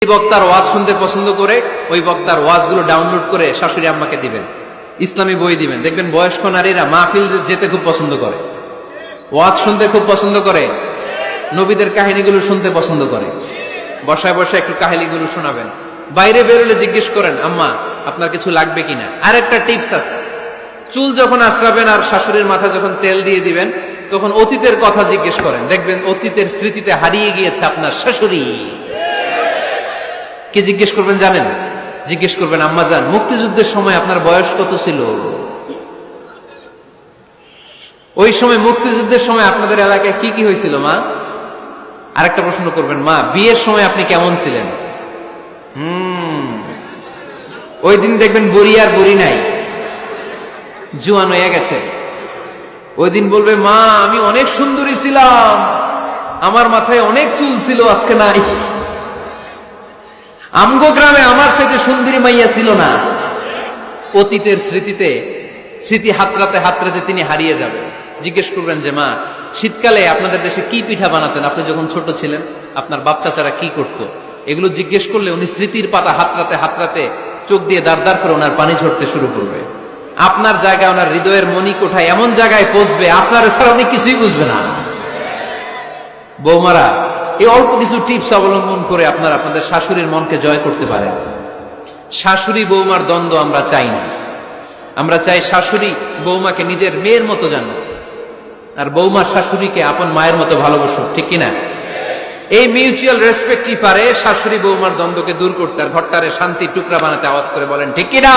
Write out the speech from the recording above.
বক্তার ওয়াজ শুনতে পছন্দ করে ওই বক্তার ওয়াজগুলো ডাউনলোড করে শাশুড়ি আম্মাকে দিবেন, ইসলামী বই দিবেন। দেখবেন বয়স্ক নারীরা মাহফিল যেতে খুব পছন্দ করে, ওয়াজ শুনতে খুব পছন্দ করে, নবীদের কাহিনীগুলো শুনতে পছন্দ করে। বসায় বসায় একটু কাহিনীগুলো শোনাবেন। বাইরে বেরোলে জিজ্ঞেস করেন, আম্মা আপনার কিছু লাগবে কিনা। আরেকটা টিপস আছে, চুল যখন আশ্রাবেন আর শাশুড়ির মাথায় যখন তেল দিয়ে দিবেন তখন অতীতের কথা জিজ্ঞেস করেন। দেখবেন অতীতের স্মৃতিতে হারিয়ে গিয়েছে আপনার শাশুড়ি। কি জিজ্ঞেস করবেন জানেন? জিজ্ঞেস করবেন, আম্মা জান মুক্তিযুদ্ধের সময় আপনার বয়স কত ছিল? ওই সময় মুক্তিযুদ্ধের সময় আপনাদের এলাকায় কি কি হয়েছিল মা? আরেকটা প্রশ্ন করবেন, মা বিয়ের সময় আপনি কেমন ছিলেন? ওই দিন দেখবেন বুড়ি আর বুড়ি নাই, জুয়ান হয়ে গেছে। ওই দিন বলবে, মা আমি অনেক সুন্দরী ছিলাম, আমার মাথায় অনেক চুল ছিল, আজকে নাই। আমগো গ্রামে আমার সাথে সুন্দরী মাইয়া ছিল না। অতীতের স্মৃতিতে স্মৃতি হাতড়াতে হাতড়াতে তিনি হারিয়ে যাবেন। জিজ্ঞেস করবেন যে মা শীতকালে আপনাদের দেশে কি পিঠা বানাতেন আপনি যখন ছোট ছিলেন, আপনার বাপ চাচারা কি করতো? এগুলো জিজ্ঞেস করলে উনি স্মৃতির পাতা হাতড়াতে হাতড়াতে চোখ দিয়ে দাঁড় দাঁড় করে ওনার পানি ঝরতে শুরু করবে। আপনার জায়গায় ওনার হৃদয়ের মনি কোঠায় এমন জায়গায় পৌঁছবে আপনার ছাড়া উনি কিছুই বুঝবে না। বৌমারা এই অল্প কিছু টিপস অবলম্বন করে আপনারা আপনাদের শাশুড়ির মনকে জয় করতে পারেন। শাশুড়ি বৌমার দ্বন্দ্ব আমরা চাই না। আমরা চাই শাশুড়ি বৌমাকে নিজের মেয়ের মতো জানো, আর বৌমা শাশুড়িকে আপন মায়ের মতো ভালোবাসুক, ঠিক কিনা? এই মিউচুয়াল রেসপেক্টই পারে শাশুড়ি বৌমার দ্বন্দ্বকে দূর করতে আর ঘরটারে শান্তি টুকরা বানাতে। আওয়াজ করে বলেন ঠিক কিনা?